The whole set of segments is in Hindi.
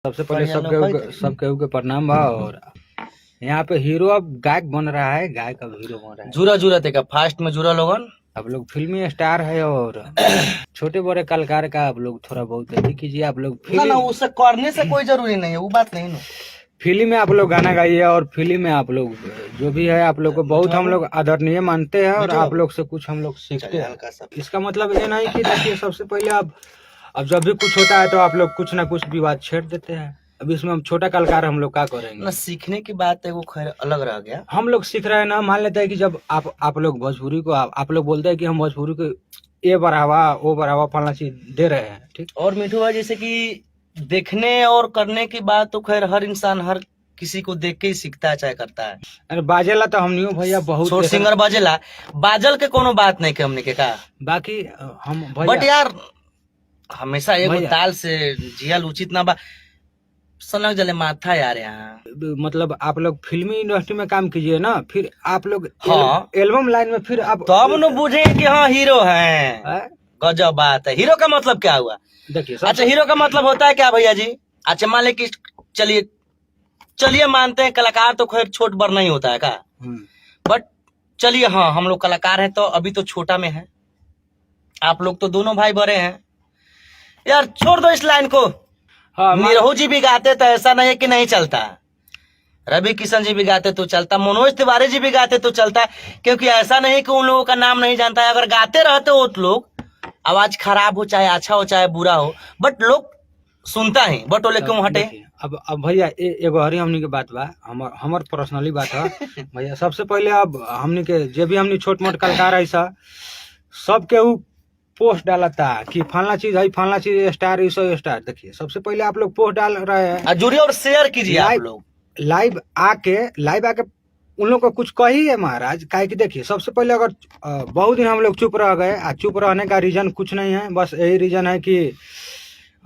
सबसे पहले सब केहू के प्रणाम बा। और यहाँ पे हीरो अब गायक बन रहा है, गायक अब हीरो बन रहा है। जुरा जुरा थे का फास्ट में जुरा लोगन अब लोग फिल्मी स्टार है और छोटे बड़े कलाकार का आप लोग थोड़ा बहुत अभी कीजिए। आप लोग ना ना उससे करने से कोई जरूरी नहीं है, वो बात नहीं ना। फिल्म में आप लोग गाना गाइए और फिल्म में आप लोग जो भी है आप लोग को बहुत हम लोग आदरणीय मानते हैं और आप लोग से कुछ हम लोग सीखते हैं। इसका मतलब ये नहीं कि देखिए सबसे पहले अब जब भी कुछ होता है तो आप लोग कुछ ना कुछ विवाद छेड़ देते हैं। अब इसमें हम छोटा कलाकार हम लोग क्या करेंगे ना, सीखने की बात है वो खैर अलग रह गया। हम लोग सीख रहे हैं ना। मान लेते हैं कि जब आप लोग भोजपुरी को आप लोग बोलते हैं कि हम भोजपुरी को ये बढ़ावा वो बढ़ावा फलना चीज दे रहे हैं, ठीक। और मिठू भाई जैसे कि देखने और करने की बात तो खैर हर इंसान हर किसी को देख के ही सीखता है चाहे करता है। अरे बाजेला तो हम नहीं भैया बहुत छोट सिंगर बाजेला बाजल के कोनो बात नहीं के हमने के कहा। बाकी हम बट यार हमेशा एगो ताल से जियल उचित ना बा। सनक जले माथा यार यहाँ मतलब आप लोग फिल्मी इंडस्ट्री में काम कीजिए ना, फिर आप लोग एल्बम लाइन में फिर आप तब न बुझे कि हाँ हीरो हैं। गजब बात है। हीरो का मतलब क्या हुआ देखिए। अच्छा हीरो का मतलब होता है क्या भैया जी? अच्छा मान ले कि चलिए मानते हैं कलाकार तो खैर छोट बड़ नहीं होता है का, बट चलिए हाँ हम लोग कलाकार हैं तो अभी तो छोटा में है। आप लोग तो दोनों भाई बड़े हैं यार, छोड़ दो इस लाइन को। हाँ, निरहू जी भी गाते तो ऐसा नहीं है कि नहीं चलता, रवि किशन जी भी गाते तो चलता, मनोज तिवारी जी भी गाते तो चलता, क्योंकि ऐसा नहीं कि उन लोगों का नाम नहीं जानता है। अगर गाते रहते हो तो लोग आवाज खराब हो चाहे अच्छा हो चाहे बुरा हो बट लोग सुनता है। बट बोले क्यों हटे? अब भैया एगो हरी हमनी के बात बा, हमर पर्सनली बात है भैया। सबसे पहले अब हमनी के जे भी हमनी छोट मोट कलाकार ऐसा सब केहू पोस्ट डालता कि फलना चीज है, फलना चीज स्टार स्टार। देखिए सबसे पहले आप लोग पोस्ट डाल रहे हैं, जुड़िए और शेयर कीजिए। आप लोग लाइव आके उन लोग को कुछ कही है महाराज। काहे कि देखिए सबसे पहले अगर बहुत दिन हम लोग चुप रह गए, चुप रहने का रीजन कुछ नहीं है, बस यही रीजन है कि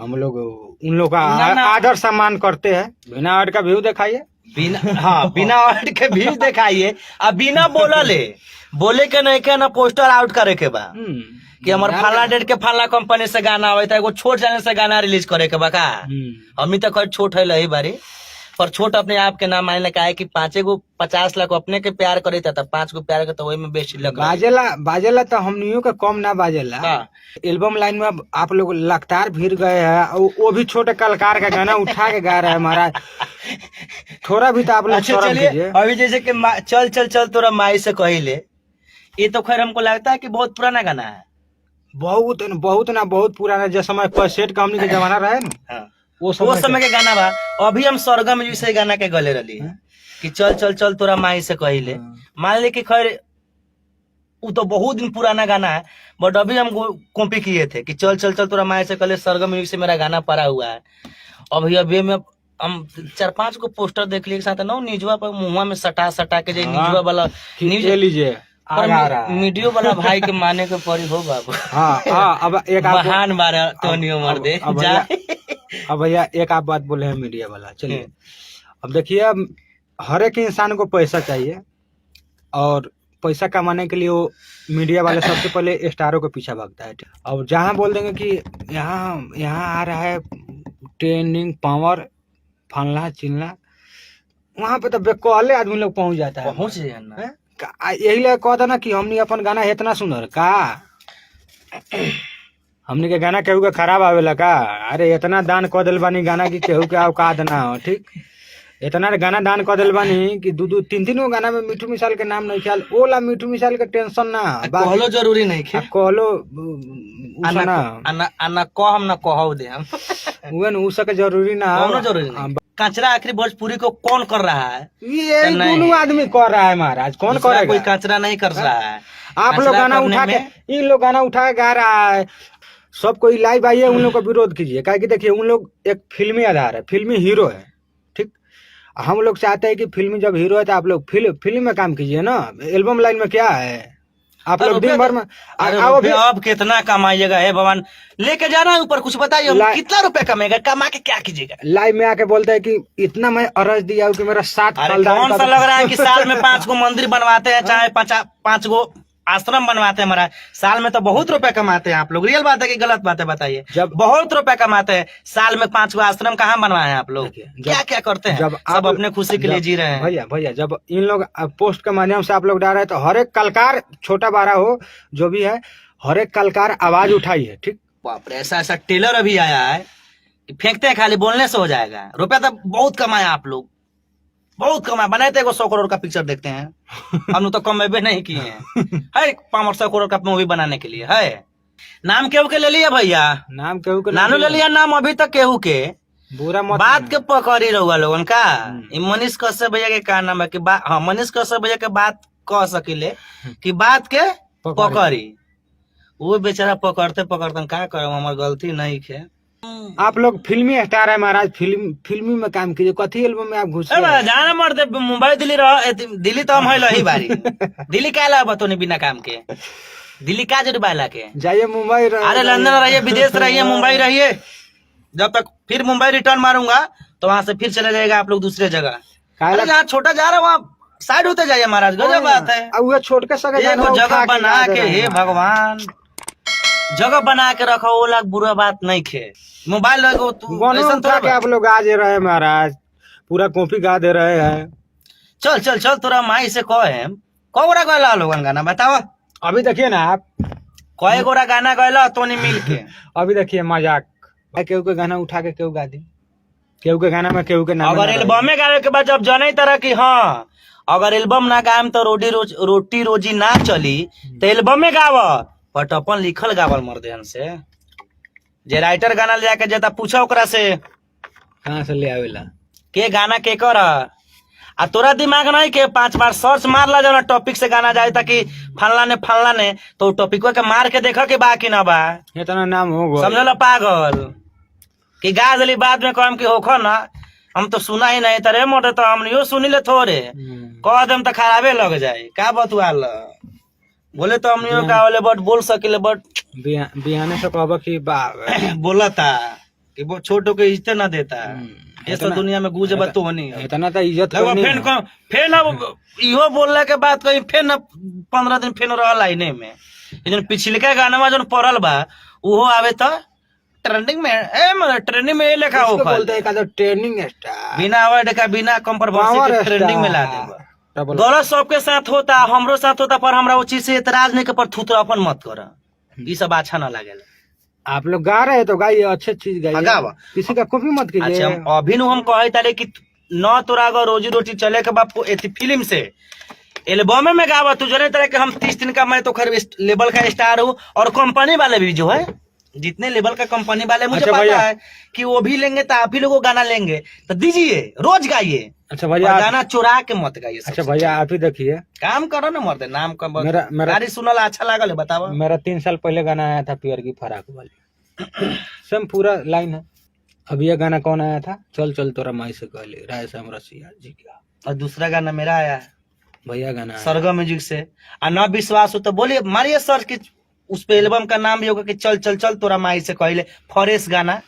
हम लोग उन लोग का आदर सम्मान करते हैं। बिना ऐड का व्यू दिखाइए, बिना ऐड के व्यू दिखाइए। अब बिना बोले के नहीं के ना पोस्टर आउट करे के बा कि हमारे फला डेट के फला कंपनी से गाना आवे था, एगो छोट चैनल से गाना रिलीज करे के बा का। हम तो खैर छोट है लही बारी, पर छोट अपने आप के नाम मानने का है कि 50 लाख अपने के प्यार करे था, 5 को प्यार करता वही में बेस्ट लग बाजेला तो हमनियों का कम ना बाजेला। एल्बम लाइन में आप लोग लगातार भीड़ गए हैं, वो भी छोटे कलाकार का गाना उठा के गा रहे हैं महाराज। थोड़ा भी तो आप लोग शर्म कीजिए। अभी जैसे कि चल चल चल तोरा माई से कहिले, ये तो खैर हमको लगता है कि बहुत पुराना गाना है। बहुत पुराना, जैसे समय कैसेट का हमनी के जमाना रहे ना, वो समय के गाना बा। अभी हम स्वर्गम जी से गाना के गले रही कि चल चल चल तोरा माई से कहिले। मान ले कि खैर वो तो बहुत दिन पुराना गाना है, बट अभी हम कॉपी किए थे कि चल चल चल तोरा माई से कहिले, स्वर्गम म्यूजिक से मेरा गाना पड़ा हुआ है। अभी में हम 4-5 को पोस्टर देख लिए साथ ना, न्यूजवा पर मुंह में सटा के जो न्यूजवा वाला न्यूज लीजिए मीडियो वाला भाई के माने के पड़ी हो बाबू। अब एक महान बार टोनियो मर दे। अब भैया एक आप बात बोले हैं मीडिया वाला, चलिए अब देखिए हर एक इंसान को पैसा चाहिए और पैसा कमाने के लिए वो मीडिया वाले सबसे पहले स्टारों के पीछे भागता है। अब जहाँ बोल देंगे कि यहाँ आ रहा है ट्रेंडिंग पावर फलना चिलना, वहाँ पे तो बेकौले आदमी लोग पहुँच जाता है। पहुँच जाए यही ले कहता ना कि हमने अपन गाना इतना सुंदर का हमने के गाना केहू के खराब आवेला का। अरे इतना दान कह दिल बानी गाना की केहू के औकात ना हो, ठीक। इतना गाना दान कह दिल बानी कि 2-3 गो गाना में मिठू मिसाल के नाम नहीं ख्याल, ओला मिठू मिसाल के टेंशन ना कहलो जरूरी नहीं खे कहलो ना कह हम ना कहौ दे हम उ सके जरूरी ना जरूरी नहीं। कचरा आखिर भोजपुरी को कौन कर रहा है? ये दोनों आदमी कर रहा है महाराज, कौन करेगा? कोई कचरा नहीं कर रहा है। आप लोग गाना उठा के इन लोग गाना उठा के गा रहा है, सब कोई लाइव आइए उन लोग का विरोध कीजिए। क्या कि देखिए उन लोग एक फिल्मी आधार है, फिल्मी हीरो है, ठीक। हम लोग चाहते हैं कि फिल्मी जब हीरो है तो आप लोग फिल्म में काम कीजिए ना। एल्बम लाइन में क्या है आप लोग दिन भर में अब कितना कमाइएगा? है भगवान लेके जाना ऊपर, कुछ बताइए कितना रुपए कमाएगा, कमा के क्या कीजिएगा? लाइव में आके बोलता है कि इतना मैं अर्ज दिया कि मेरा 7 साल। कौन सा लग रहा है कि साल में 5 गो मंदिर बनवाते हैं, चाहे 5 गो आश्रम बनवाते हैं महाराज, साल में तो बहुत रुपए कमाते हैं आप लोग। रियल बात है कि गलत बात है बताइए? जब बहुत रुपए कमाते हैं साल में, 5 गो आश्रम कहाँ बनवाए हैं आप लोग? क्या क्या करते हैं? जब सब अपने खुशी के लिए जी रहे हैं। भैया जब इन लोग पोस्ट के माध्यम से आप लोग डाल रहे हैं, तो हर एक कलकार, छोटा बड़ा हो जो भी है, हर एक कलकार आवाज उठाई है। ठीक, बाप रे, ऐसा ऐसा टेलर अभी आया है कि फेंकते हैं, खाली बोलने से हो जाएगा। रुपया तो बहुत कमाए आप लोग, बहुत कमाए। बनाए थे 100 करोड़ का पिक्चर, देखते हैं हम तो कमेबे नहीं किए हैं। है 500 करोड़ का मूवी बनाने के लिए है। नाम केहू के ले लिया भैया, नाम केहू के नानू ले लिया नाम अभी तक केहू के। बुरा मत बात के पकड़ी रहुआ लोगन का। मनीष कश्यप भैया के का नाम है कि हाँ, मनीष कश्यप भैया के बात कह सकिले कि बात के पकड़ी। वो बेचारा पकड़ते पकड़ते का करे, हमार गलती नहीं है। आप लोग फिल्मी स्टार है महाराज, फिल्मी में काम कीजिए। कथी एल्बम में आप घुस जाना मरते मुंबई दिल्ली रह, दिल्ली तो हम है बारी। दिल्ली क्या ला बतौनी बिना काम के? दिल्ली का जरूर बाला के जाइए मुंबई। अरे लंदन रहिए, विदेश रहिए, मुंबई रहिए। जब तक फिर मुंबई रिटर्न मारूंगा तो वहां से फिर चले जाएगा आप लोग दूसरे जगह। जहाँ छोटा जा रहा है वहाँ साइड होते जाइए महाराज। गजब बात है। छोट के जगह बना के, हे भगवान, जगह बना के रखो, वो लाख बुरा बात नहीं खे। मोबाइल आप लोग गा दे रहे हैं महाराज, पूरा कॉपी गा दे रहे हैं। चल चल चल, तोरा माई से कहे कोरा गला लोगन गाना बताओ। अभी देखिए ना आप, कई गोरा गाना गला तो नहीं मिल के। अभी देखिए मजाक, केहू के गाना उठा के केहू गा दी, केहू के गाना में केहू के नाम। अगर एल्बम में गावे के बाद जब जने तरह की, हाँ अगर एल्बम ना गायम तो रोटी रोजी ना चली, तो एल्बम में गाव। बट अपन लिखल गावल मर्दे से, जे राइटर गाना ले जाके जेता पूछा ओकरा से कहाँ से ले आवेला के गाना के कर। आ तोरा दिमाग नहीं के 5 बार सर्च मार ला जाना टॉपिक से गाना जाए, ताकि फलना ने तो टॉपिक के मार के देखा कि बा कि ना बा। इतना नाम हो समझ लो पागल कि गा दिली बाद में कहम कि होखो ना, हम तो सुना ही नहीं तरे मोटे, तो हम यो सुनी ले थोड़े कह देम तो खराबे लग जाए। का बतुआल बोले तो हम का बोले बट बोल सकिले, बट बिहाने से कहब कि बोला था कि वो छोटो के इज्जत ना देता। ये सब दुनिया में गुज बतो नहीं इतना तो इज्जत फेन अब इहो बोलने के बाद कहीं फेन 15 दिन फेन रह लाइने में। लेकिन पिछले गाना में जो पड़ल बा वो आवे तो ट्रेंडिंग में, ट्रेंडिंग में लिखा हो ट्रेंडिंग स्टार, बिना अवार्ड का, बिना कंप्रोवर्सी ट्रेंडिंग में ला देगा। गलत सबके साथ होता, हमरो साथ होता, पर हमरा वो चीज से एतराज नहीं के, पर थूथरापन मत कर, ये सब अच्छा ना लगे। आप लोग गा रहे हैं तो गाइए, अच्छे चीज गाइए, किसी का कॉपी मत कीजिए। अच्छा अभी हम कहे तारे कि न तोरा अगर रोजी रोटी चले के बाप फिल्म से एल्बम में गावा, तू जने तरह के हम 30 दिन का, मैं तो खैर लेवल का स्टार हूँ, और कंपनी वाले भी जो है, जितने लेवल का कंपनी वाले मुझे पता है कि वो भी लेंगे तो आप ही लोगों गाना लेंगे, तो दीजिए, रोज गाइए। अच्छा भैया, गाना चुरा के मत गाइए। अच्छा भैया आप ही देखिए, काम करो ना मर्दे, नाम का मेरा गाड़ी सुनल अच्छा लागल है बताओ। मेरा 3 साल पहले गाना आया था पियर की फराक वाली, सेम पूरा लाइन है। अभी ये गाना कौन आया था, चल चल तोरा माई से कहले, राय श्याम रसिया जी का। और दूसरा गाना मेरा आया है भैया, गाना सरगम म्यूजिक से। और न विश्वास हो तो बोलिए, मारिए सर्च की, उस पे एल्बम का नाम भी होगा कि चल चल चल तोरा माई से कहले, फॉरेस्ट गाना।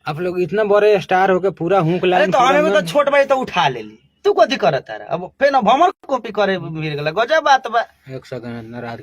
आप लोग इतना बड़े स्टार होके पूरा हुक लाइन, तो हमें तो छोट भाई तो उठा ले ली, तू कथी करत है अब फिर अब हमर कॉपी करे मिल गला। गजब बात बा। 1 सेकंड नाराज